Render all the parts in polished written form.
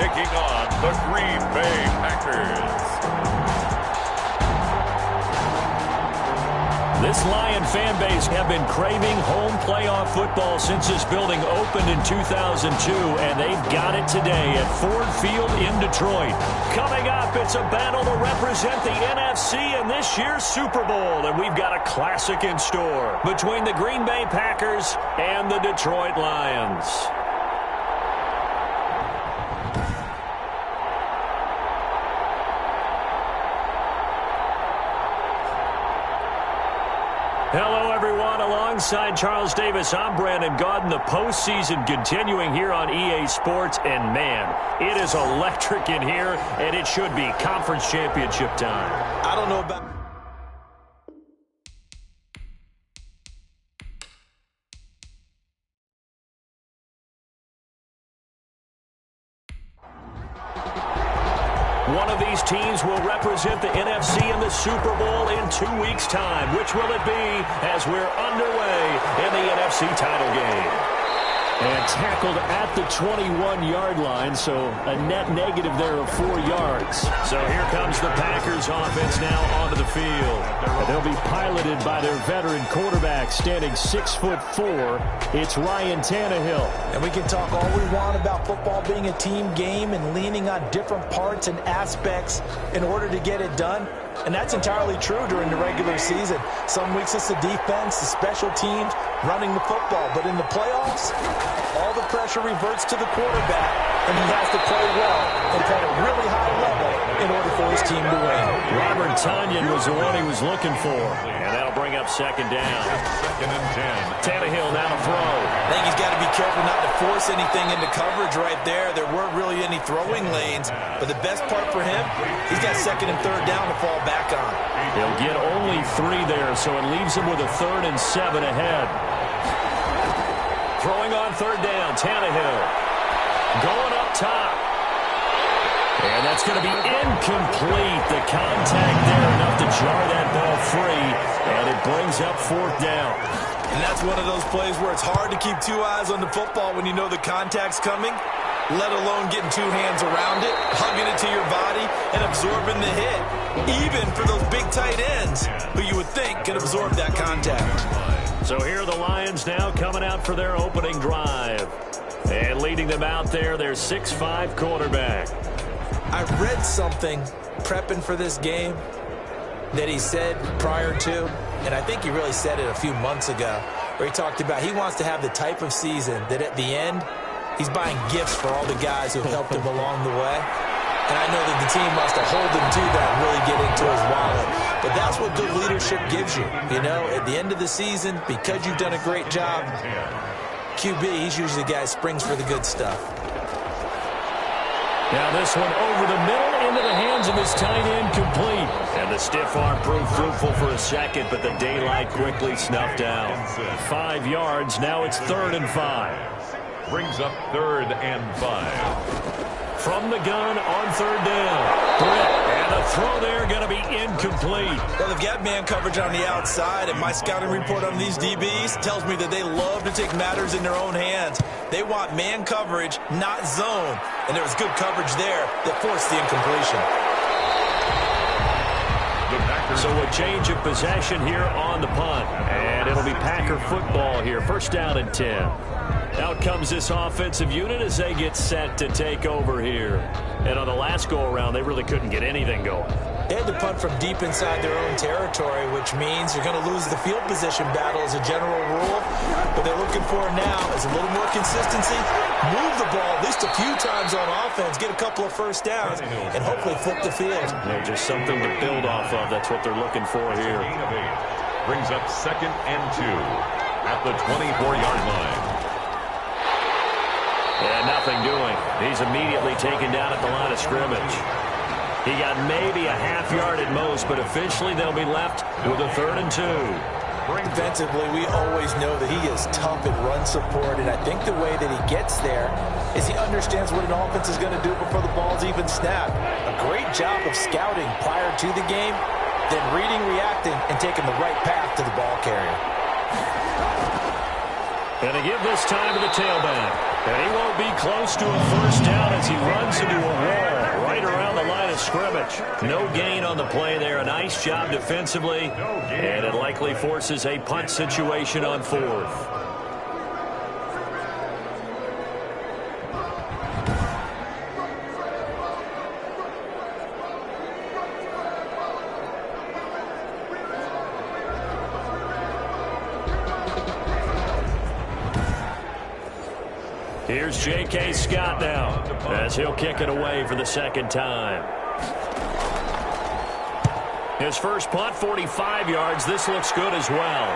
taking on the Green Bay Packers. This Lion fan base have been craving home playoff football since this building opened in 2002, and they've got it today at Ford Field in Detroit. Coming up, it's a battle to represent the NFC in this year's Super Bowl, and we've got a classic in store between the Green Bay Packers and the Detroit Lions. Hello, everyone. Alongside Charles Davis, I'm Brandon Gaudin. The postseason continuing here on EA Sports. And, man, it is electric in here, and it should be conference championship time. I don't know about... One of these teams will represent the NFC in the Super Bowl in 2 weeks' time. Which will it be as we're underway in the NFC title game? And tackled at the 21-yard line, so a net negative there of 4 yards. So here comes the Packers offense now onto the field. And they'll be piloted by their veteran quarterback, standing 6'4". It's Ryan Tannehill. And we can talk all we want about football being a team game and leaning on different parts and aspects in order to get it done. And that's entirely true during the regular season. Some weeks it's the defense, the special teams, running the football. But in the playoffs, all the pressure reverts to the quarterback, and he has to play well and play at a really high level in order for his team to win. Robert Tonyan was the one he was looking for. And that'll bring up second down. 2nd and 10. Tannehill now to throw. I think he's got to be careful not to force anything into coverage right there. There weren't really any throwing lanes. But the best part for him, he's got 2nd and 3rd down to fall back on. He'll get only 3 there, so it leaves him with a 3rd and 7 ahead. Throwing on 3rd down, Tannehill. Going up top. And that's going to be incomplete. The contact there enough to jar that ball free. And it brings up 4th down. And that's one of those plays where it's hard to keep 2 eyes on the football when you know the contact's coming, let alone getting 2 hands around it, hugging it to your body, and absorbing the hit. Even for those big tight ends who you would think could absorb that contact. So here are the Lions now coming out for their opening drive. And leading them out there, their 6'5" quarterback. I read something prepping for this game that he said prior to, and I think he really said it a few months ago, where he talked about he wants to have the type of season that at the end, he's buying gifts for all the guys who helped him along the way. And I know that the team must have held him to that and really get into his wallet. But that's what good leadership gives you. You know, at the end of the season, because you've done a great job, QB, he's usually the guy who springs for the good stuff. Now this one over the middle into the hands of his tight end, complete. And the stiff arm proved fruitful for a second, but the daylight quickly snuffed out. 5 yards, now it's 3rd and 5. Brings up 3rd and 5. From the gun on 3rd down. Britt, and the throw there going to be incomplete. Well, they've got man coverage on the outside, and my scouting report on these DBs tells me that they love to take matters in their own hands. They want man coverage, not zone. And there was good coverage there that forced the incompletion. So a change of possession here on the punt. And it'll be Packer football here. 1st down and 10. Out comes this offensive unit as they get set to take over here. And on the last go-around, they really couldn't get anything going. They had to punt from deep inside their own territory, which means you're going to lose the field position battle as a general rule. What they're looking for now is a little more consistency, move the ball at least a few times on offense, get a couple of 1st downs, and hopefully flip the field. Yeah, just something to build off of. That's what they're looking for here. Brings up 2nd and 2 at the 24-yard line. And nothing doing. He's immediately taken down at the line of scrimmage. He got maybe a half yard at most, but officially they'll be left with a 3rd and 2. Defensively, we always know that he is tough at run support, and I think the way that he gets there is he understands what an offense is going to do before the ball's even snapped. A great job of scouting prior to the game, then reading, reacting, and taking the right path to the ball carrier. And to give this time to the tailback. And he won't be close to a 1st down as he runs into scrimmage. No gain on the play there. A nice job defensively, and it likely forces a punt situation on 4th. Here's J.K. Scott now, as he'll kick it away for the second time. His first punt, 45 yards. This looks good as well.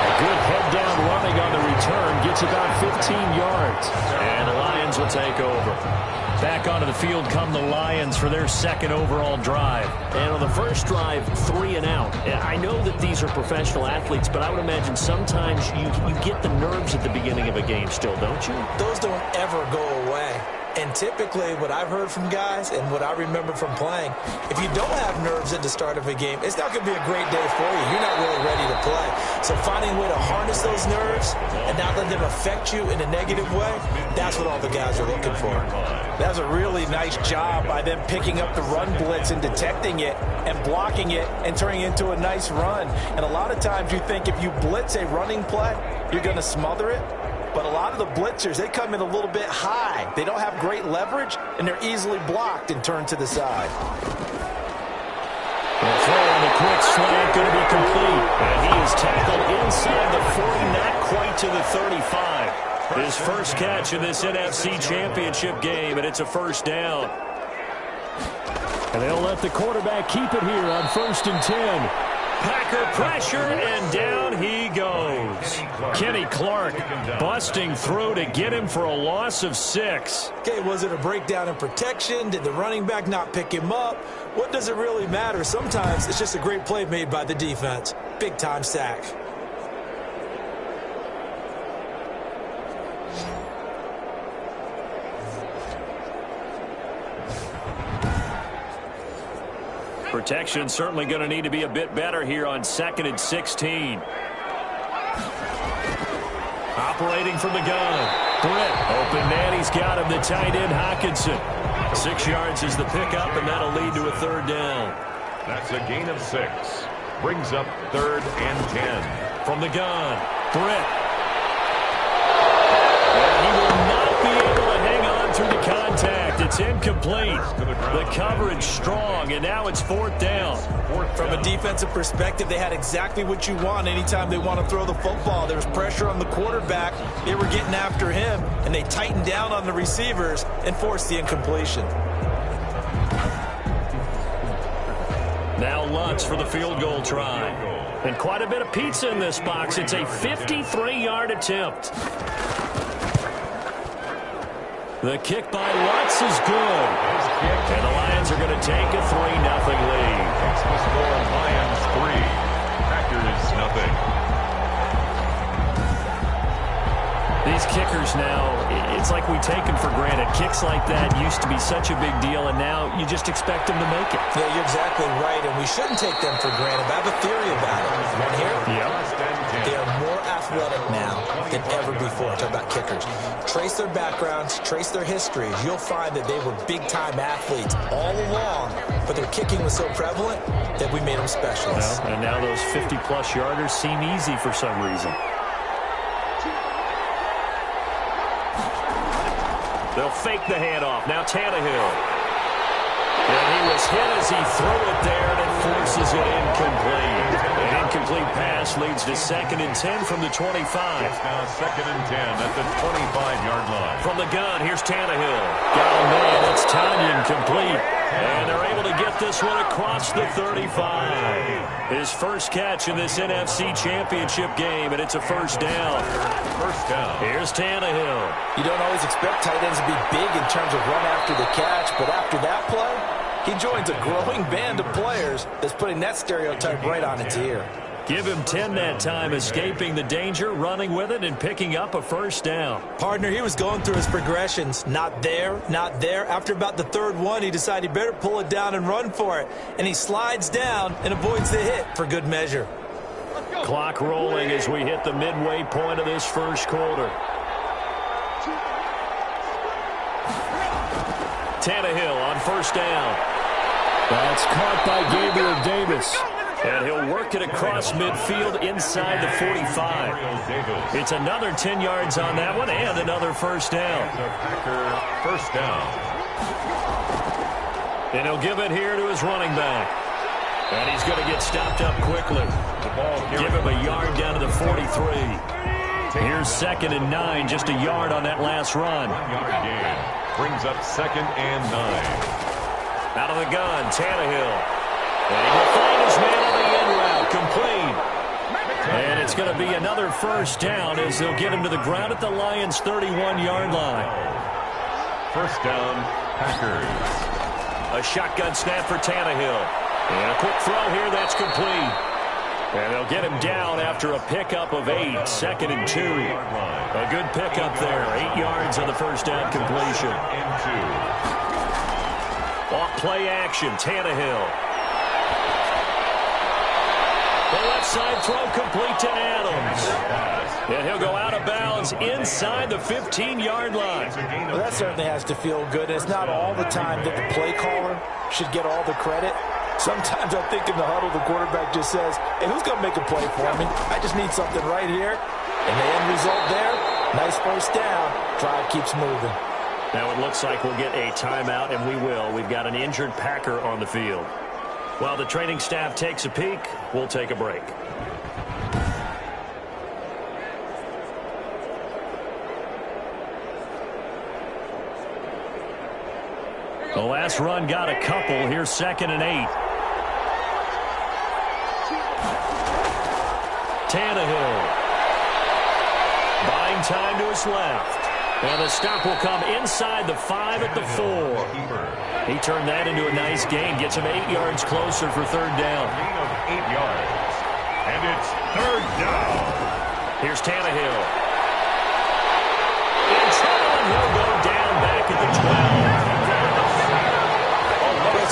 A good head-down running on the return. Gets about 15 yards. And the Lions will take over. Back onto the field come the Lions for their second overall drive. And on the first drive, 3 and out. I know that these are professional athletes, but I would imagine sometimes you get the nerves at the beginning of a game still, don't you? Those don't ever go away. And typically what I've heard from guys and what I remember from playing, if you don't have nerves at the start of a game, it's not going to be a great day for you. You're not really ready to play. So finding a way to harness those nerves and not let them affect you in a negative way, that's what all the guys are looking for. That was a really nice job by them picking up the run blitz and detecting it and blocking it and turning it into a nice run. And a lot of times you think if you blitz a running play, you're going to smother it. But a lot of the blitzers, they come in a little bit high. They don't have great leverage, and they're easily blocked and turned to the side. The throw on the quick slant going to be complete. And he is tackled inside the 40, not quite to the 35. His first catch in this NFC Championship game, and it's a first down. And they'll let the quarterback keep it here on 1st and 10. Packer pressure, and down he goes. Kenny Clark busting through to get him for a loss of 6. Okay, was it a breakdown in protection? Did the running back not pick him up? What does it really matter? Sometimes it's just a great play made by the defense. Big-time sack. Protection certainly going to need to be a bit better here on 2nd and 16. Operating from the gun. Britt, open man, he's got him, the tight end Hockenson. 6 yards is the pickup, and that'll lead to a 3rd down. That's a gain of 6. Brings up 3rd and 10. From the gun, Britt. And he will not be able to hang on through the contact. It's incomplete. The coverage strong, and now it's 4th down. From a defensive perspective, they had exactly what you want anytime they want to throw the football. There was pressure on the quarterback. They were getting after him, and they tightened down on the receivers and forced the incompletion. Now Lutz for the field goal try. And quite a bit of pizza in this box. It's a 53-yard attempt. The kick by Lutz is good. And the Lions are going to take a 3-0 lead. That's the score, Lions 3, Packers nothing. These kickers now, it's like we take them for granted. Kicks like that used to be such a big deal, and now you just expect them to make it. Yeah, you're exactly right, and we shouldn't take them for granted. But I have a theory about it. Right here? Yep. They are more athletic now than ever before. Talk about kickers. Trace their backgrounds, trace their histories. You'll find that they were big-time athletes all along, but their kicking was so prevalent that we made them specialists. Well, and now those 50-plus yarders seem easy for some reason. They'll fake the handoff. Now Tannehill. And he was hit as he threw it there, and it forces it incomplete. An incomplete pass leads to 2nd and 10 from the 25. It's now 2nd and 10 at the 25-yard line. From the gun, here's Tannehill. Got a man, it's Tanyan complete. And they're able to get this one across the 35. His first catch in this NFC Championship game, and it's a 1st down. First down. Here's Tannehill. You don't always expect tight ends to be big in terms of run after the catch, but after that play, he joins a growing band of players that's putting that stereotype right on its ear. Give him 10 that time, escaping the danger, running with it, and picking up a 1st down. Partner, he was going through his progressions. Not there, not there. After about the 3rd one, he decided he better pull it down and run for it. And he slides down and avoids the hit for good measure. Clock rolling as we hit the midway point of this 1st quarter. Tannehill on first down. That's caught by Gabriel Davis. And he'll work it across midfield inside the 45. It's another 10 yards on that one and another first down. First down. And he'll give it here to his running back. And he's going to get stopped up quickly. Give him a yard down to the 43. Here's 2nd and 9, just a yard on that last run. 1 yard gain. Brings up 2nd and 9. Out of the gun, Tannehill. And he will find his man on the end route, complete. And it's going to be another first down as they'll get him to the ground at the Lions' 31-yard line. First down, Packers. A shotgun snap for Tannehill. And a quick throw here, that's complete. And they'll get him down after a pickup of 8, 2nd and 2. A good pickup there, 8 yards on the first down completion. Off play action, Tannehill. The left side throw complete to Adams. And he'll go out of bounds inside the 15-yard line. Well, that certainly has to feel good. It's not all the time that the play caller should get all the credit. Sometimes I think in the huddle, the quarterback just says, hey, who's going to make a play for me? I just need something right here. And the end result there, nice first down. Drive keeps moving. Now it looks like we'll get a timeout, and we will. We've got an injured Packer on the field. While the training staff takes a peek, we'll take a break. The last run got a couple. Here's 2nd and 8. Tannehill. Buying time to his left. And the stop will come inside the 5 at the 4. He turned that into a nice gain. Gets him 8 yards closer for third down. Gain of 8 yards. And it's third down. Here's Tannehill. In trouble, and he'll go down back at the 12.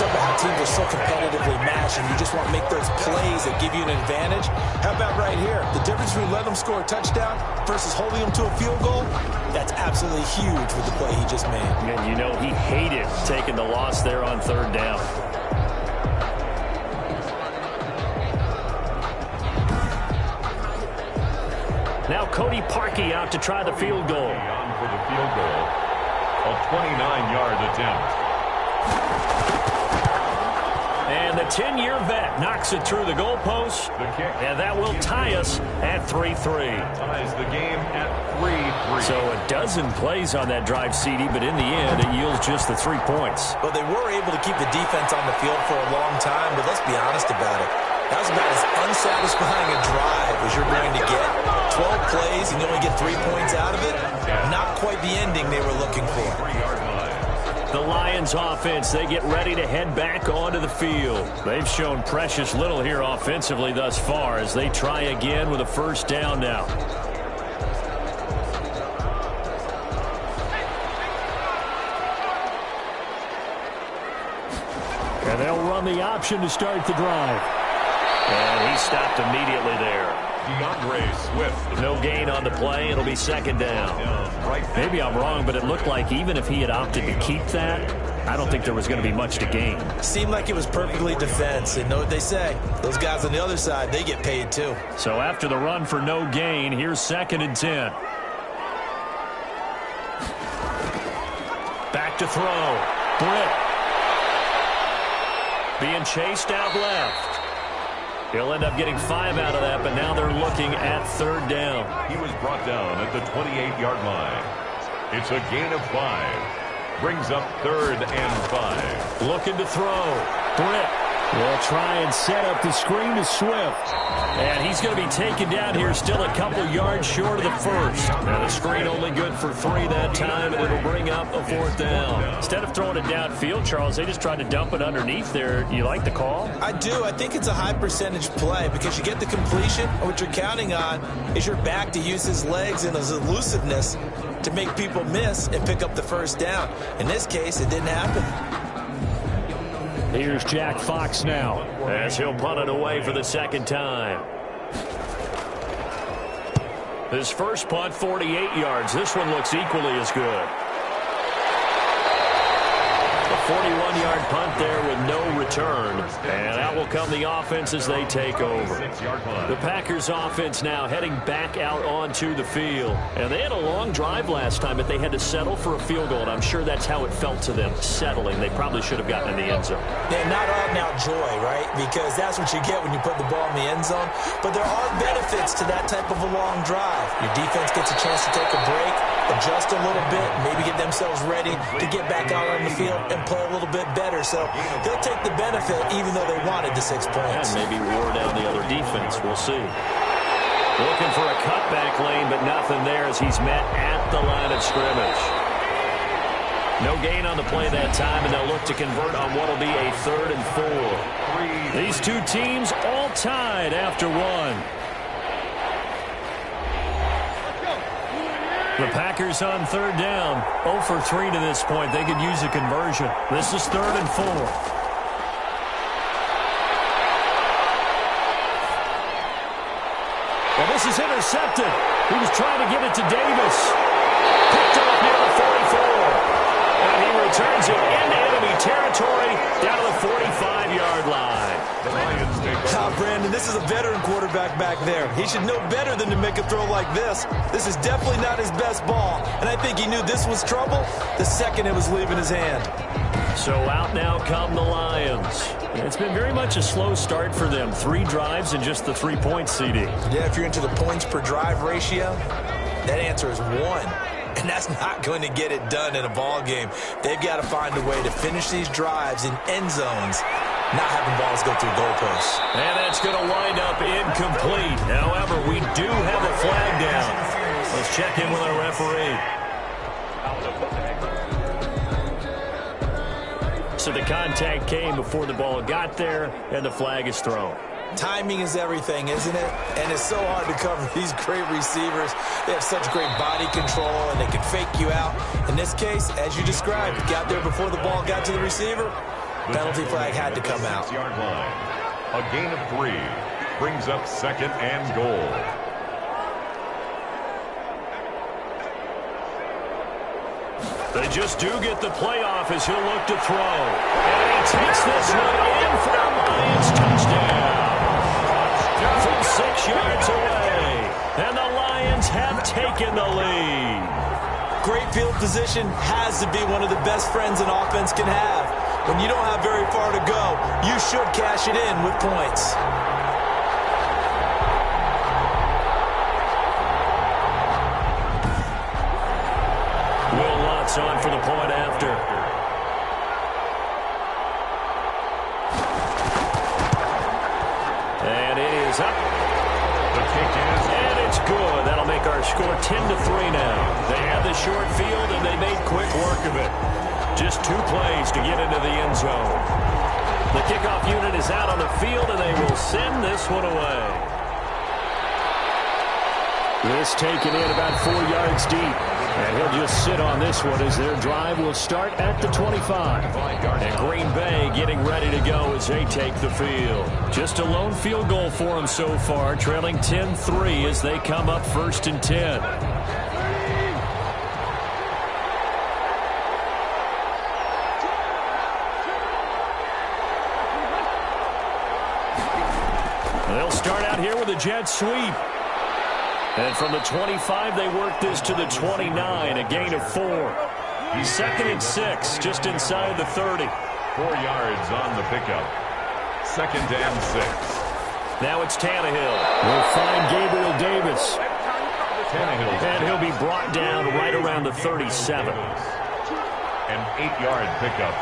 Up how teams are so competitively matched, and you just want to make those plays that give you an advantage. How about right here? The difference between letting them score a touchdown versus holding them to a field goal, that's absolutely huge with the play he just made. And you know he hated taking the loss there on third down. Now Cody Parkey out to try the field goal. On for the field goal. A 29-yard attempt. And the 10-year vet knocks it through the goalpost. The kick. And that will tie us at 3-3. Ties the game at 3-3. So a dozen plays on that drive, CD, but in the end, it yields just the 3 points. Well, they were able to keep the defense on the field for a long time, but let's be honest about it. That was about as unsatisfying a drive as you're going to get. 12 plays and you only get 3 points out of it. Not quite the ending they were looking for. 3-yard line. The Lions offense, they get ready to head back onto the field. They've shown precious little here offensively thus far as they try again with a first down now. And they'll run the option to start the drive. And he stopped immediately there. DeAndre Swift. No gain on the play. It'll be 2nd down. Maybe I'm wrong, but it looked like even if he had opted to keep that, I don't think there was going to be much to gain. Seemed like it was perfectly defense. And know what they say? Those guys on the other side, they get paid too. So after the run for no gain, here's 2nd and 10. Back to throw. Britt. Being chased out left. He'll end up getting 5 out of that, but now they're looking at third down. He was brought down at the 28-yard line. It's a gain of 5. Brings up 3rd and 5. Looking to throw. Britt will try and set up the screen to Swift. And he's going to be taken down here, still a couple yards short of the first. And the screen only good for 3 that time, and it'll bring up a 4th down. Instead of throwing it downfield, Charles, they just tried to dump it underneath there. You like the call? I do. I think it's a high percentage play because you get the completion, and what you're counting on is your back to use his legs and his elusiveness to make people miss and pick up the first down. In this case, it didn't happen. Here's Jack Fox now as he'll punt it away for the 2nd time. His first punt, 48 yards. This one looks equally as good. 41-yard punt there with no return. And out will come the offense as they take over. The Packers offense now heading back out onto the field. And they had a long drive last time, but they had to settle for a field goal. And I'm sure that's how it felt to them, settling. They probably should have gotten in the end zone. Yeah, not out-and-out joy, right? Because that's what you get when you put the ball in the end zone. But there are benefits to that type of a long drive. Your defense gets a chance to take a break, adjust a little bit, maybe get themselves ready to get back out on the field and play a little bit better. So they'll take the benefit even though they wanted the 6 points. And maybe wore down the other defense. We'll see. Looking for a cutback lane, but nothing there as he's met at the line of scrimmage. No gain on the play that time, and they'll look to convert on what will be a 3rd and 4. These two teams all tied after one. The Packers on 3rd down. 0 for 3 to this point. They could use a conversion. This is 3rd and 4. Well, this is intercepted. He was trying to get it to Davis. Picked off near the 44. And he returns it into enemy territory down to the 45-yard line. Brandon, this is a veteran quarterback back there. He should know better than to make a throw like this. This is definitely not his best ball. And I think he knew this was trouble the second it was leaving his hand. So out now come the Lions. It's been very much a slow start for them. 3 drives and just the 3 points, CD. Yeah, if you're into the points per drive ratio, that answer is 1. And that's not going to get it done in a ball game. They've got to find a way to finish these drives in end zones, not having balls go through goalposts. And that's going to wind up incomplete. However, we do have a flag down. Let's check in with our referee. So the contact came before the ball got there, and the flag is thrown. Timing is everything, isn't it? And it's so hard to cover these great receivers. They have such great body control, and they can fake you out. In this case, as you described, got there before the ball got to the receiver. Penalty flag had to come out. Yard line. A gain of 3 brings up 2nd and goal. They just do get the playoff as he'll look to throw. And he takes this one in for the Lions touchdown. From 6 yards away. And the Lions have taken the lead. Great field position has to be one of the best friends an offense can have. When you don't have very far to go, you should cash it in with points. Will Lutz on for the point after. And it is up. The kick is, and it's good. That'll make our score 10-3 now. They had the short field, and they made quick work of it. Just 2 plays to get into the end zone. The kickoff unit is out on the field, and they will send this one away. This taken in about 4 yards deep. And he'll just sit on this one as their drive will start at the 25. And Green Bay getting ready to go as they take the field. Just a lone field goal for them so far, trailing 10-3 as they come up 1st and 10. They'll start out here with a jet sweep. And from the 25, they work this to the 29, a gain of 4. 2nd and 6, just inside the 30. 4 yards on the pickup. 2nd and 6. Now it's Tannehill. We'll find Gabriel Davis. Tannehill. And he'll be brought down right around the 37. An 8-yard pickup.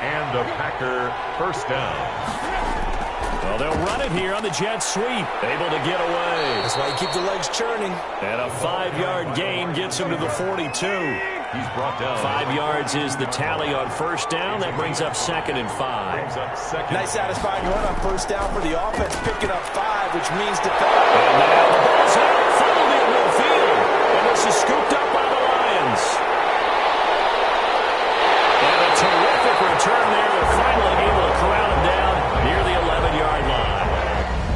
And a Packer 1st down. Well, they'll run it here on the jet sweep. Able to get away. That's why you keep the legs churning. And a 5-yard gain gets him to the 42. He's brought down. 5 yards is the tally on 1st down. That brings up 2nd and 5. Nice satisfying run on 1st down for the offense, picking up 5, which means And now the ball's out, funneled in midfield. And this is scooped up by the Lions. And a terrific return there. They're finally able to corral him down near the 11-yard line.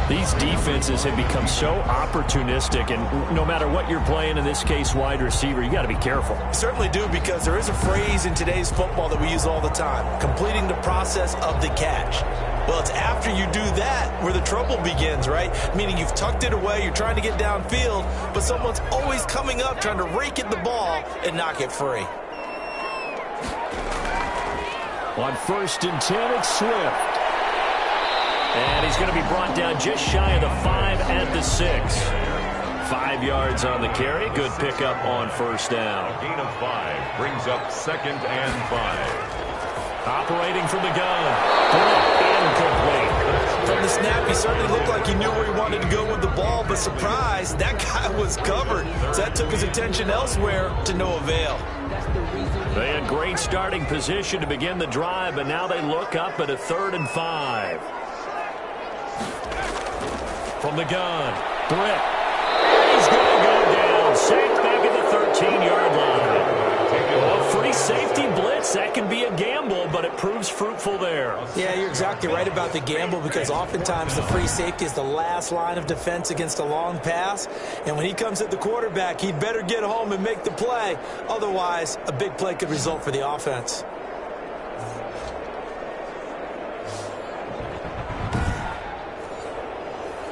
These defenses offenses have become so opportunistic, and no matter what you're playing, in this case wide receiver, you got to be careful. You certainly do, because there is a phrase in today's football that we use all the time: completing the process of the catch. Well, it's after you do that where the trouble begins, right? Meaning you've tucked it away, you're trying to get downfield, but someone's always coming up trying to rake at the ball and knock it free. On 1st and 10, it's Swift. And he's going to be brought down just shy of the 5 at the 6. 5 yards on the carry. Good pickup on 1st down. A gain of 5 brings up 2nd and 5. Operating from the gun. Incomplete. From the snap, he certainly looked like he knew where he wanted to go with the ball, but surprise, that guy was covered. So that took his attention elsewhere to no avail. They had great starting position to begin the drive, but now they look up at a 3rd and 5. From the gun, Britt. He's going to go down. Sacked back at the 13-yard line. A free safety blitz, that can be a gamble, but it proves fruitful there. Yeah, you're exactly right about the gamble, because oftentimes the free safety is the last line of defense against a long pass. And when he comes at the quarterback, he'd better get home and make the play. Otherwise, a big play could result for the offense.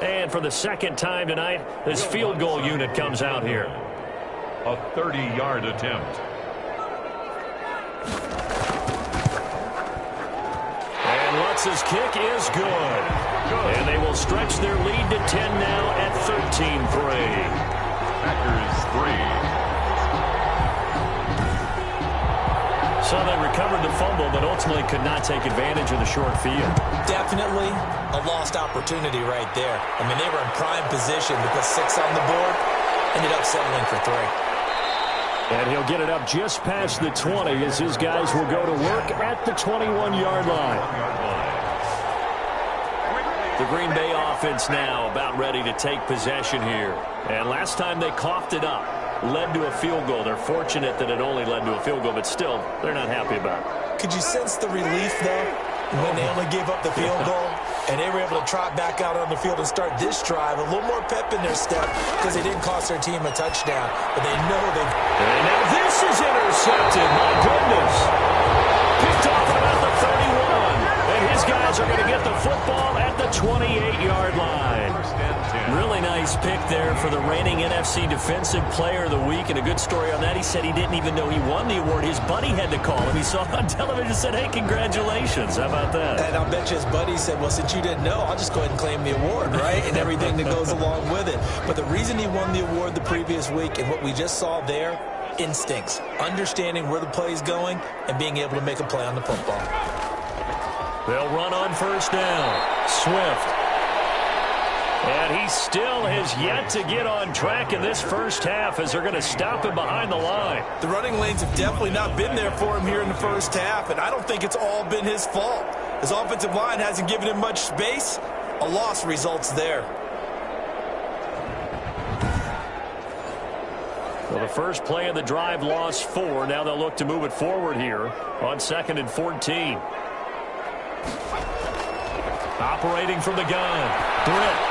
And for the 2nd time tonight, this field goal unit comes out here. A 30-yard attempt. And Lutz's kick is good. And they will stretch their lead to 10 now at 13-3. Packers 3. So they recovered the fumble, but ultimately could not take advantage of the short field. Definitely a lost opportunity right there. I mean, they were in prime position to put 6 on the board, ended up settling for 3. And he'll get it up just past the 20 as his guys will go to work at the 21-yard line. The Green Bay offense now about ready to take possession here. And last time they coughed it up, led to a field goal. They're fortunate that it only led to a field goal, but still, they're not happy about it. Could you sense the relief, though, when they only gave up the field goal and they were able to trot back out on the field and start this drive? A little more pep in their step because they didn't cost their team a touchdown, but they know they've... And now this is intercepted. My goodness. Picked off at about the 31. And his guys are going to get the football at the 28-yard line. Really nice pick there for the reigning NFC Defensive Player of the Week. And a good story on that. He said he didn't even know he won the award. His buddy had to call him. He saw it on television and said, hey, congratulations. How about that? And I'll bet you his buddy said, well, since you didn't know, I'll just go ahead and claim the award, right? And everything that goes along with it. But the reason he won the award the previous week and what we just saw there, instincts, understanding where the play is going and being able to make a play on the football. They'll run on 1st down. Swift. And he still has yet to get on track in this first half as they're going to stop him behind the line. The running lanes have definitely not been there for him here in the first half, and I don't think it's all been his fault. His offensive line hasn't given him much space. A loss results there. Well, the first play of the drive lost 4. Now they'll look to move it forward here on 2nd and 14. Operating from the gun. Britt.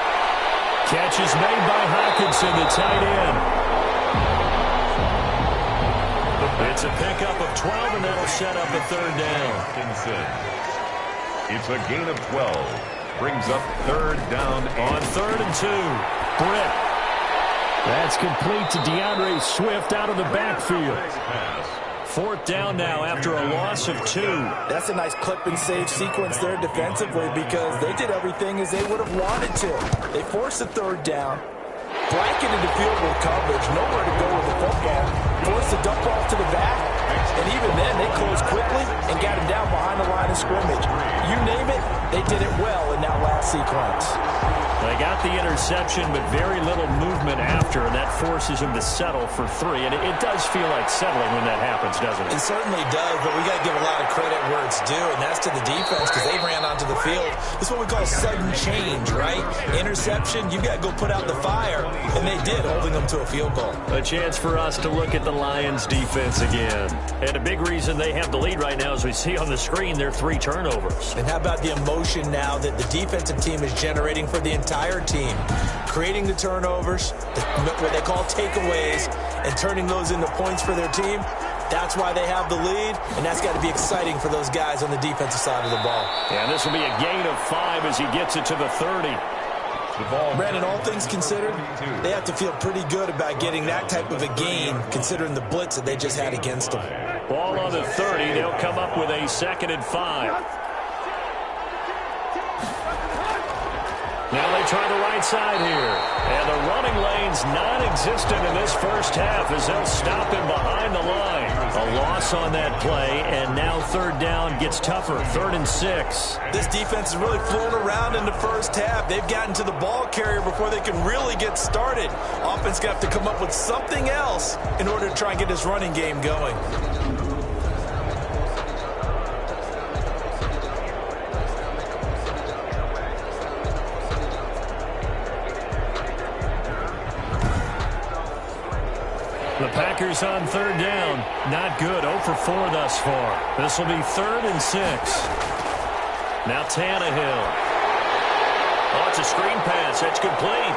Catch is made by Hawkinson, the tight end. It's a pickup of 12, and that'll set up a 3rd down. It's a gain of 12. Brings up 3rd down. On 3rd and 2. Britt. That's complete to DeAndre Swift out of the backfield. 4th down now after a loss of 2. That's a nice clip and save sequence there defensively because they did everything as they would have wanted to. They forced a 3rd down, blanketed the field with coverage, nowhere to go with the football, forced the dump off to the back, and even then they closed quickly and got him down behind the line of scrimmage. You name it, they did it well in that last sequence. They got the interception, but very little movement after, and that forces him to settle for 3. And it does feel like settling when that happens, doesn't it? It certainly does, but we got to give a lot of credit where it's due, and that's to the defense because they ran onto the field. This is what we call sudden change, right? Interception, you've got to go put out the fire, and they did, holding them to a field goal. A chance for us to look at the Lions' defense again. And a big reason they have the lead right now, as we see on the screen, their 3 turnovers. And how about the emotion now that the defensive team is generating for the entire entire team. Creating the turnovers, what they call takeaways, and turning those into points for their team. That's why they have the lead, and that's got to be exciting for those guys on the defensive side of the ball. And this will be a gain of 5 as he gets it to the 30. Brandon, all things considered, they have to feel pretty good about getting that type of a gain, considering the blitz that they just had against them. Ball on the 30. They'll come up with a 2nd and 5. Now they try the right side here. And the running lane's non-existent in this first half as they'll stop him behind the line. A loss on that play, and now 3rd down gets tougher. 3rd and 6. This defense has really flown around in the first half. They've gotten to the ball carrier before they can really get started. Offense going to have to come up with something else in order to try and get this running game going. The Packers on 3rd down. Not good. 0 for 4 thus far. This will be 3rd and 6. Now Tannehill. Oh, it's a screen pass. That's complete.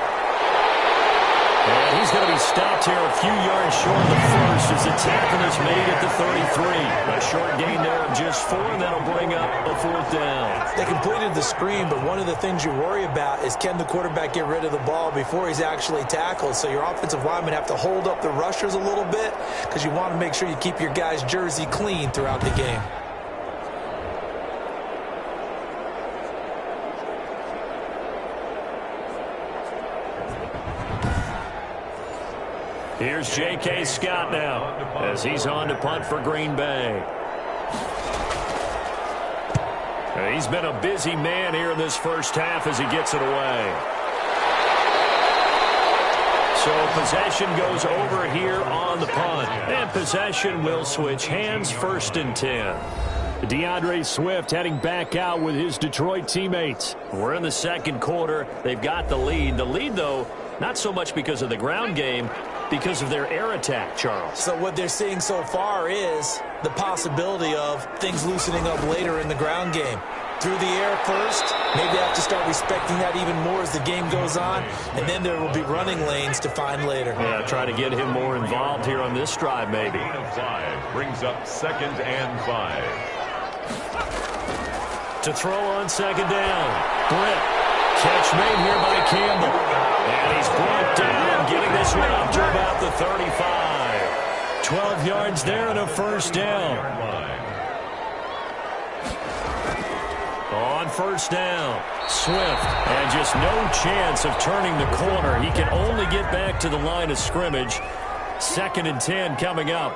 And he's going to be stopped here a few yards short of the first as the tackle is made at the 33. A short gain there of just 4, and that'll bring up a 4th down. They completed the screen, but one of the things you worry about is can the quarterback get rid of the ball before he's actually tackled? So your offensive linemen have to hold up the rushers a little bit because you want to make sure you keep your guy's jersey clean throughout the game. Here's J.K. Scott now as he's on to punt for Green Bay. He's been a busy man here in this first half as he gets it away. So possession goes over here on the punt. And possession will switch hands. 1st and 10. DeAndre Swift heading back out with his Detroit teammates. We're in the 2nd quarter. They've got the lead. The lead, though, not so much because of the ground game, because of their air attack, Charles. So what they're seeing so far is the possibility of things loosening up later in the ground game. Through the air first, maybe they have to start respecting that even more as the game goes on, and then there will be running lanes to find later. Yeah, try to get him more involved here on this drive, maybe. 5 brings up 2nd and 5. To throw on 2nd down. Britt. Catch made here by Campbell. And he's brought down, getting this one up to about the 35. 12 yards there and a 1st down. On 1st down, Swift. And just no chance of turning the corner. He can only get back to the line of scrimmage. 2nd and 10 coming up.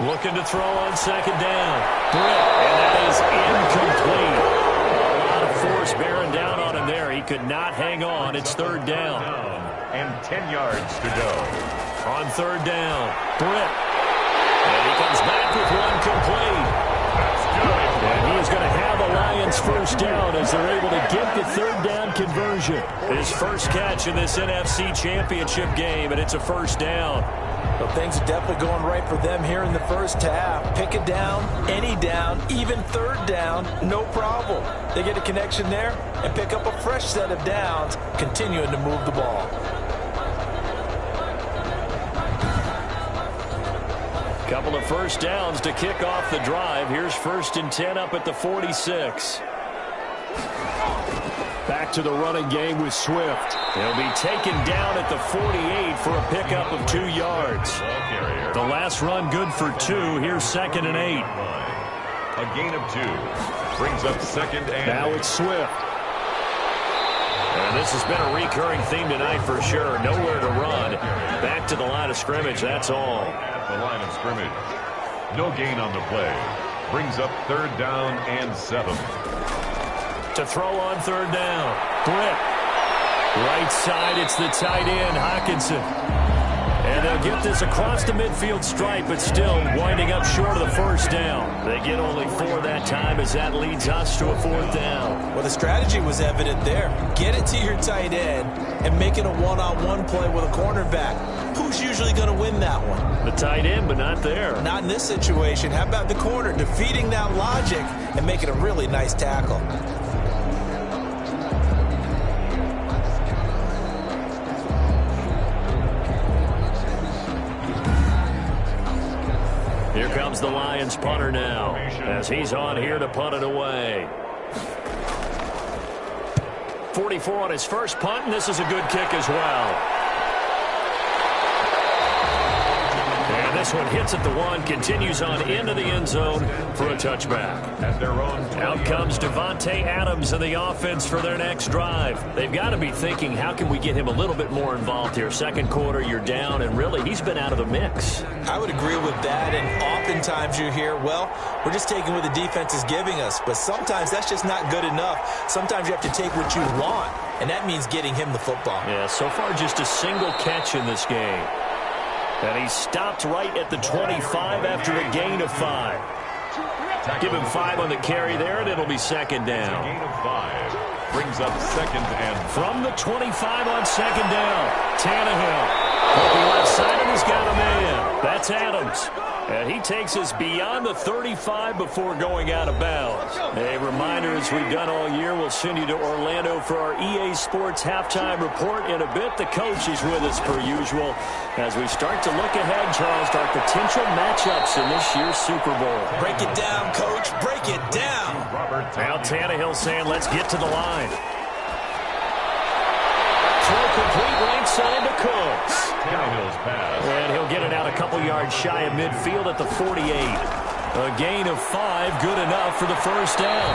Looking to throw on 2nd down. Britt, and that is incomplete. A lot of force bearing down on him there. He could not hang on. It's 3rd down. And 10 yards to go. On 3rd down, Britt. And he comes back with one complete. And he is going to have a Lions 1st down as they're able to get the 3rd down conversion. His first catch in this NFC Championship game, and it's a 1st down. Well, things are definitely going right for them here in the first half. Pick it down, any down, even 3rd down, no problem. They get a connection there and pick up a fresh set of downs, continuing to move the ball. Couple of 1st downs to kick off the drive. Here's 1st and 10 up at the 46. Back to the running game with Swift. He'll be taken down at the 48 for a pickup of 2 yards. The last run good for 2. Here's 2nd and 8. A gain of 2. Brings up 2nd and... Now it's Swift. And this has been a recurring theme tonight for sure. Nowhere to run. Back to the line of scrimmage, that's all. At the line of scrimmage. No gain on the play. Brings up 3rd down and 7. To throw on 3rd down. Britt. Right side, it's the tight end, Hockenson. And they'll get this across the midfield stripe, but still winding up short of the first down. They get only 4 that time as that leads us to a 4th down. Well, the strategy was evident there. Get it to your tight end and make it a one-on-one play with a cornerback. Who's usually going to win that one? The tight end, but not there. Not in this situation. How about the corner defeating that logic and making a really nice tackle? Here comes the Lions punter now as he's on here to punt it away. 44 on his first punt, and this is a good kick as well. And this one hits at the 1, continues on into the end zone for a touchback. At their own Out comes Davante Adams in the offense for their next drive. They've got to be thinking, how can we get him a little bit more involved here? Second quarter, you're down, and really, he's been out of the mix. I would agree with that, and oftentimes you hear, well, we're just taking what the defense is giving us, but sometimes that's just not good enough. Sometimes you have to take what you want, and that means getting him the football. Yeah, so far just a single catch in this game. And he stopped right at the 25 after a gain of 5. Give him 5 on the carry there, and it'll be second down. gain of 5 brings up 2nd and from the 25 on second down. Tannehill. Looking left side, and he's got a man. That's Adams. And he takes us beyond the 35 before going out of bounds. A reminder, as we've done all year, we'll send you to Orlando for our EA Sports halftime report in a bit. The coach is with us per usual as we start to look ahead, Charles, to our potential matchups in this year's Super Bowl. Break it down, Coach. Break it down. Now Tannehill saying, let's get to the line. Throw complete right side to Cooks. Tannehill's pass. And he'll get it out a couple yards shy of midfield at the 48. A gain of 5, good enough for the first down.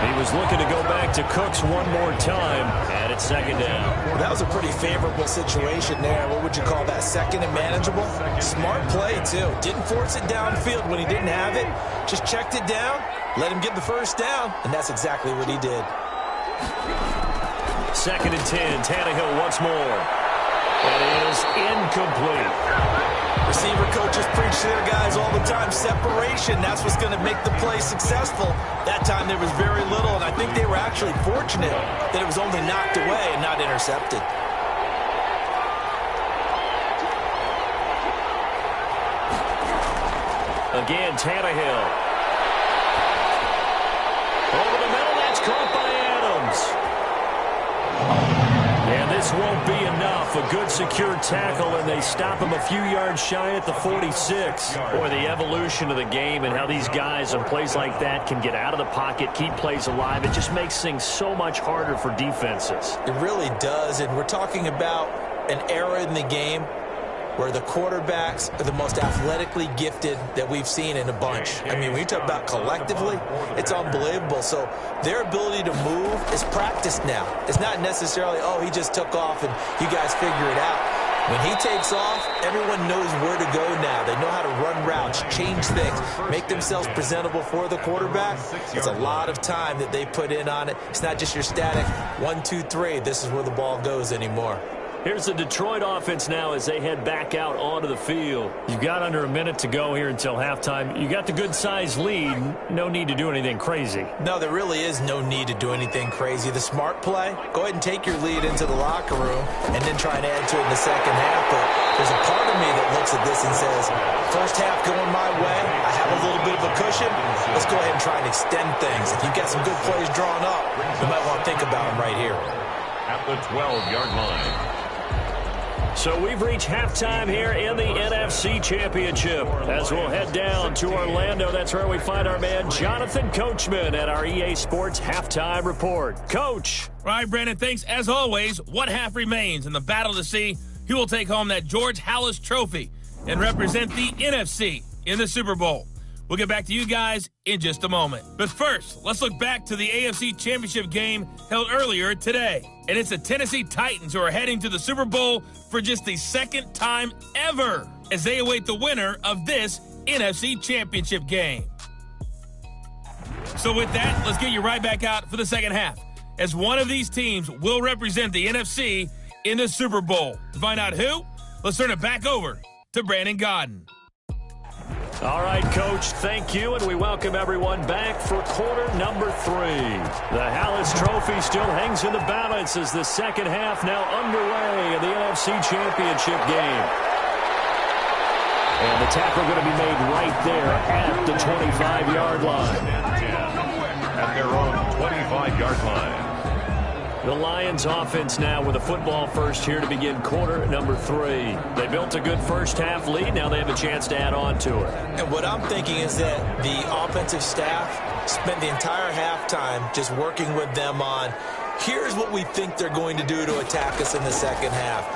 He was looking to go back to Cooks one more time, and it's second down. Well, that was a pretty favorable situation there. What would you call that, second and manageable? Smart play, too. Didn't force it downfield when he didn't have it. Just checked it down, let him get the first down, and that's exactly what he did. Second and 10, Tannehill once more. That is incomplete. Receiver coaches preach to their guys all the time. Separation, that's what's going to make the play successful. That time there was very little, and I think they were actually fortunate that it was only knocked away and not intercepted. Again, Tannehill. Over the middle, that's caught by Adams. And this won't be enough. A good secure tackle, and they stop him a few yards shy at the 46. Boy, the evolution of the game and how these guys on plays like that can get out of the pocket, keep plays alive, it just makes things so much harder for defenses. It really does, and we're talking about an era in the game where the quarterbacks are the most athletically gifted that we've seen in a bunch. I mean, when you talk about collectively, it's unbelievable. So their ability to move is practiced now. It's not necessarily, oh, he just took off and you guys figure it out. When he takes off, everyone knows where to go now. They know how to run routes, change things, make themselves presentable for the quarterback. It's a lot of time that they put in on it. It's not just your static 1, 2, 3, this is where the ball goes anymore. Here's the Detroit offense now as they head back out onto the field. You've got under a minute to go here until halftime. You got the good-sized lead. No need to do anything crazy. No, there really is no need to do anything crazy. The smart play, go ahead and take your lead into the locker room and then try and add to it in the second half. But there's a part of me that looks at this and says, first half going my way, I have a little bit of a cushion. Let's go ahead and try and extend things. If you've got some good plays drawn up, you might want to think about them right here. At the 12-yard line. So we've reached halftime here in the NFC Championship. As we'll head down to Orlando, that's where we find our man Jonathan Coachman at our EA Sports Halftime Report. Coach. All right, Brandon, thanks. As always, one half remains in the battle to see who will take home that George Halas Trophy and represent the NFC in the Super Bowl. We'll get back to you guys in just a moment. But first, let's look back to the AFC Championship game held earlier today. And it's the Tennessee Titans who are heading to the Super Bowl for just the second time ever as they await the winner of this NFC Championship game. So with that, let's get you right back out for the second half, as one of these teams will represent the NFC in the Super Bowl. To find out who, let's turn it back over to Brandon Godden. All right, Coach, thank you, and we welcome everyone back for quarter number 3. The Hallis Trophy still hangs in the balance as the second half now underway in the NFC Championship game. And the tackle going to be made right there at the 25-yard line. At their own 25-yard line. The Lions offense now with a football first here to begin quarter number 3. They built a good first half lead. Now they have a chance to add on to it. And what I'm thinking is that the offensive staff spent the entire halftime just working with them on, here's what we think they're going to do to attack us in the second half.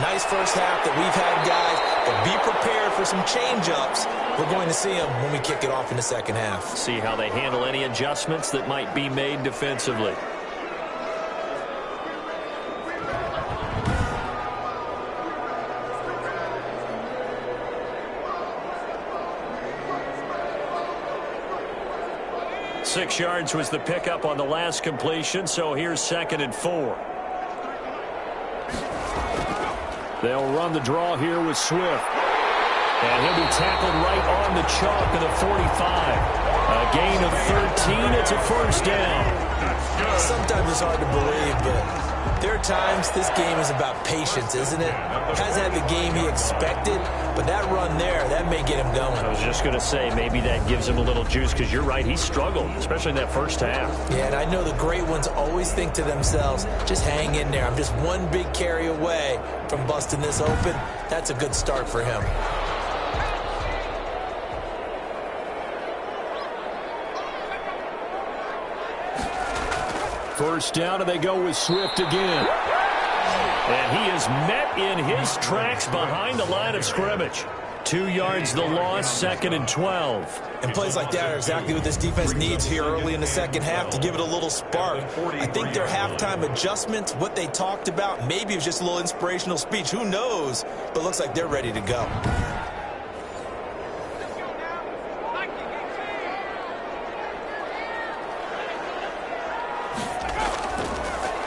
Nice first half that we've had, guys, but be prepared for some change-ups. We're going to see them when we kick it off in the second half. See how they handle any adjustments that might be made defensively. Six yards was the pickup on the last completion, so here's 2nd and 4. They'll run the draw here with Swift. And he'll be tackled right on the chalk of the 45. A gain of 13. It's a first down. Sometimes it's hard to believe, but there are times this game is about patience, isn't it? Hasn't had the game he expected, but that run there, that may get him going. I was just going to say, maybe that gives him a little juice, because you're right, he struggled, especially in that first half. Yeah, and I know the great ones always think to themselves, just hang in there. I'm just one big carry away from busting this open. That's a good start for him. First down, and they go with Swift again. And he is met in his tracks behind the line of scrimmage. 2 yards the loss, 2nd and 12. And plays like that are exactly what this defense needs here early in the second half to give it a little spark. I think their halftime adjustments, what they talked about, maybe it was just a little inspirational speech. Who knows? But it looks like they're ready to go.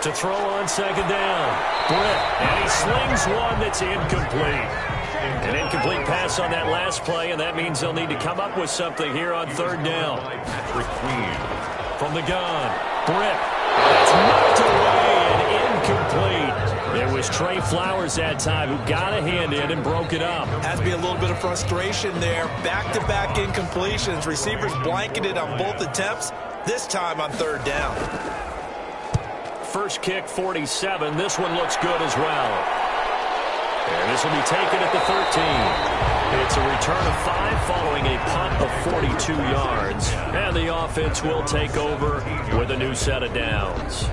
To throw on 2nd down. Britt, and he slings one that's incomplete. An incomplete pass on that last play, and that means they'll need to come up with something here on 3rd down. From the gun, Britt. That's knocked away and incomplete. It was Trey Flowers that time who got a hand in and broke it up. Has to be a little bit of frustration there. Back-to-back incompletions. Receivers blanketed on both attempts, this time on 3rd down. First kick, 47. This one looks good as well. And this will be taken at the 13. It's a return of 5 following a punt of 42 yards. And the offense will take over with a new set of downs.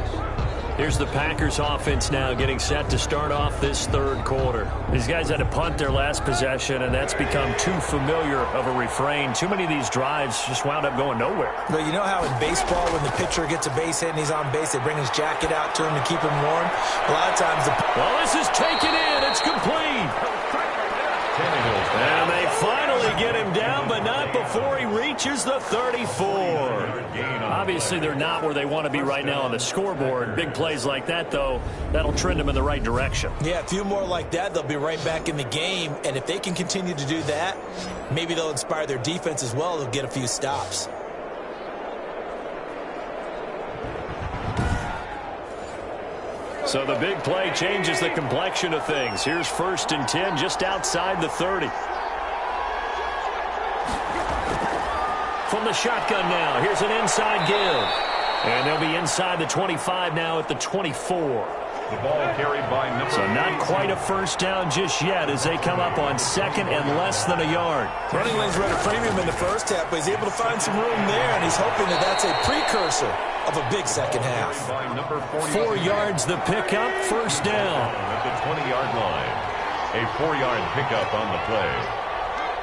Here's the Packers offense now getting set to start off this 3rd quarter. These guys had to punt their last possession, and that's become too familiar of a refrain. Too many of these drives just wound up going nowhere. But you know how in baseball, when the pitcher gets a base hit and he's on base, they bring his jacket out to him to keep him warm? A lot of times well, this is taken in. It's complete. And they finally get him down, but not before he reaches the 34. Obviously, they're not where they want to be right now on the scoreboard. Big plays like that, though, that'll trend them in the right direction. Yeah, a few more like that, they'll be right back in the game. And if they can continue to do that, maybe they'll inspire their defense as well. They'll get a few stops. So the big play changes the complexion of things. Here's 1st and 10 just outside the 30. From the shotgun now, here's an inside give. And they'll be inside the 25 now at the 24. The ball carried by number. So not quite a first down just yet as they come up on 2nd and less than a yard. Running lanes were at a premium in the first half, but he's able to find some room there, and he's hoping that that's a precursor of a big second half. 4 yards the pickup, first down. At the 20-yard line. A 4-yard pickup on the play.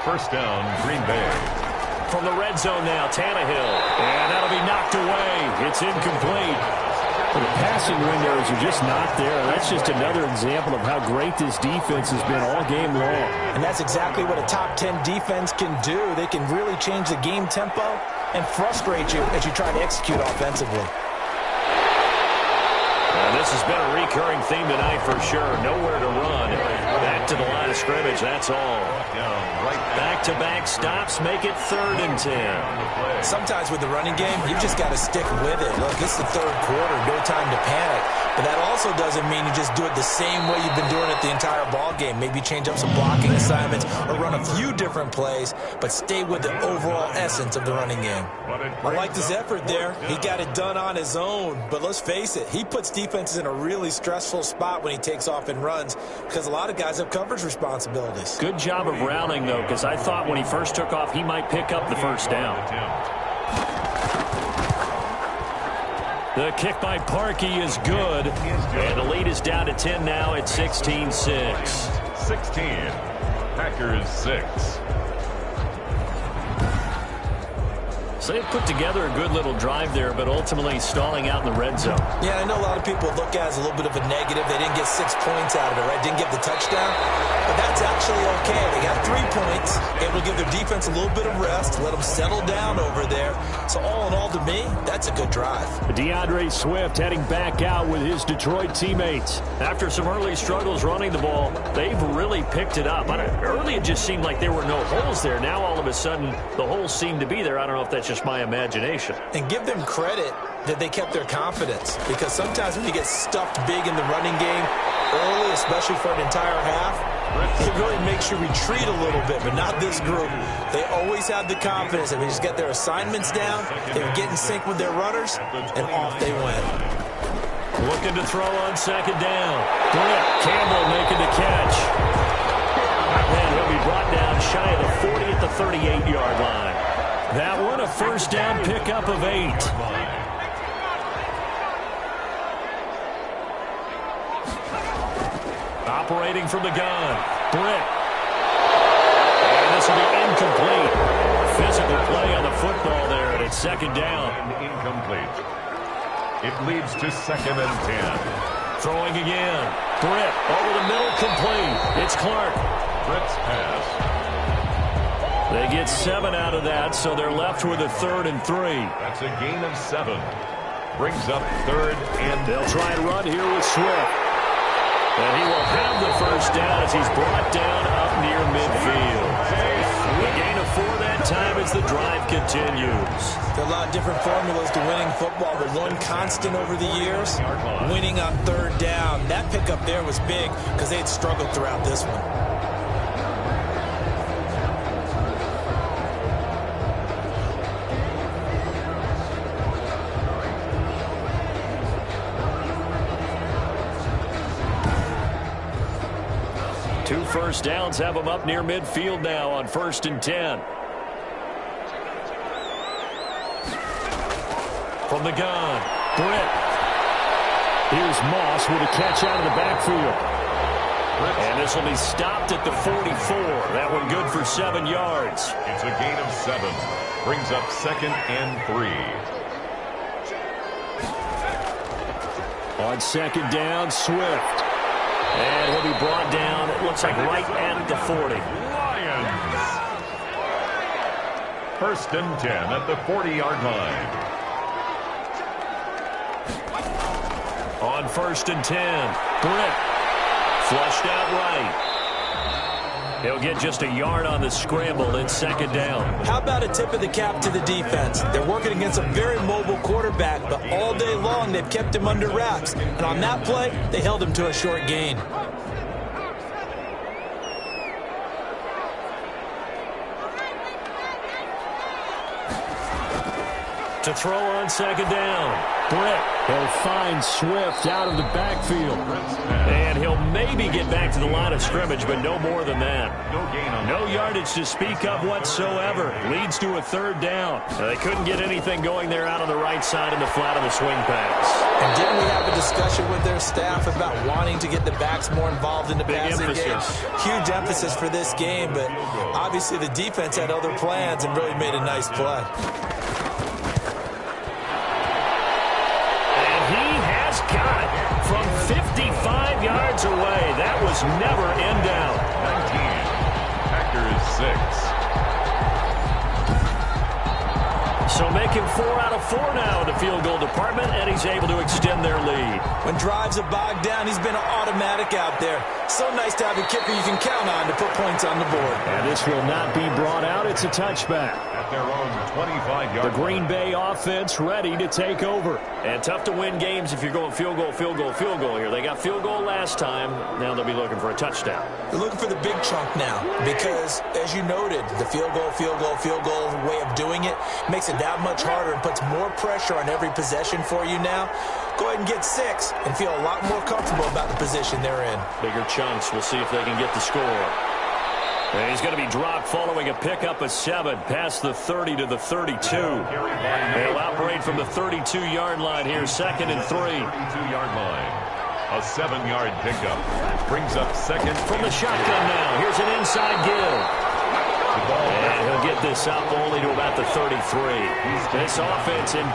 First down, Green Bay. From the red zone now, Tannehill. And that'll be knocked away. It's incomplete. The passing windows are just not there. That's just another example of how great this defense has been all game long. And that's exactly what a top 10 defense can do. They can really change the game tempo and frustrate you as you try to execute offensively. This has been a recurring theme tonight for sure. Nowhere to run. Back to the line of scrimmage, that's all. Back-to-back stops make it 3rd and 10. Sometimes with the running game, you just got to stick with it. Look, this is the 3rd quarter, no time to panic. But that also doesn't mean you just do it the same way you've been doing it the entire ball game. Maybe change up some blocking assignments or run a few different plays, but stay with the overall essence of the running game. I like his effort there. He got it done on his own. But let's face it, he puts defenses in a really stressful spot when he takes off and runs because a lot of guys have coverage responsibilities. Good job of rounding, though, because I thought when he first took off, he might pick up the first down. The kick by Parkey is good. And the lead is down to 10 now at 16-6. 16. Packers 6. So they've put together a good little drive there, but ultimately stalling out in the red zone. Yeah, I know a lot of people look at it as a little bit of a negative. They didn't get 6 points out of it, right? Didn't get the touchdown. But that's actually okay. They got 3 points. Able to give their defense a little bit of rest, let them settle down over there. So all in all, to me, that's a good drive. DeAndre Swift heading back out with his Detroit teammates. After some early struggles running the ball, they've really picked it up. Early it just seemed like there were no holes there. Now all of a sudden the holes seem to be there. I don't know if that's just my imagination. And give them credit that they kept their confidence, because sometimes when you get stuffed big in the running game early, especially for an entire half, it really makes you retreat a little bit, but not this group. They always have the confidence that they just get their assignments down, they get in sync with their runners, and off they went. Looking to throw on 2nd down. Brett Campbell making the catch. And he'll be brought down shy of the 40 at the 38-yard line. That one, a first down pickup of 8. Operating from the gun. Britt. And this will be incomplete. Physical play on the football there, and it's 2nd down. Incomplete. It leads to 2nd and 10. Throwing again. Britt over the middle, complete. It's Clark. Britt's pass. They get 7 out of that, so they're left with a 3rd and 3. That's a gain of 7. Brings up 3rd and... They'll try and run here with Swift. And he will have the first down as he's brought down up near midfield. A gain of 4 that time as the drive continues. There are a lot of different formulas to winning football, but one constant over the years, winning on 3rd down. That pickup there was big because they had struggled throughout this one. Two first downs have them up near midfield now on 1st and 10. From the gun, Britt. Here's Moss with a catch out of the backfield. And this will be stopped at the 44. That one good for 7 yards. It's a gain of 7. Brings up 2nd and 3. On 2nd down, Swift. And he'll be brought down, it looks like right at the 40. Lions. 1st and 10 at the 40-yard line. On 1st and 10, Britt. Flushed out right. He'll get just a yard on the scramble. It's 2nd down. How about a tip of the cap to the defense? They're working against a very mobile quarterback, but all day long they've kept him under wraps. And on that play, they held him to a short gain. To throw on 2nd down. Britt. He'll find Swift out of the backfield. And he'll maybe get back to the line of scrimmage, but no more than that. No yardage to speak of whatsoever. Leads to a 3rd down. They couldn't get anything going there out on the right side in the flat of the swing pass. And didn't we have a discussion with their staff about wanting to get the backs more involved in the passing game? Huge emphasis for this game, but obviously the defense had other plans and really made a nice play. Got it from 55 yards away. That was never in doubt. 19. Packers 6. So making 4 out of 4 now in the field goal department, and he's able to extend their lead. When drives are bogged down, he's been automatic out there. So nice to have a kicker you can count on to put points on the board. And this will not be brought out. It's a touchback. At their own 25-yard The Green Bay offense ready to take over. And tough to win games if you're going field goal, field goal, field goal here. They got field goal last time. Now they'll be looking for a touchdown. They're looking for the big chunk now because, as you noted, the field goal way of doing it makes it that much harder and puts more pressure on every possession for you now. Go ahead and get 6 and feel a lot more comfortable about the position they're in. Bigger chunks. We'll see if they can get the score. And he's going to be dropped following a pickup of 7 past the 30 to the 32. They'll operate from the 32-yard line here, 2nd and 3. 32-yard line. A 7-yard pickup brings up 2nd. From the shotgun now. Here's an inside give. And he'll get this up only to about the 33. This offense in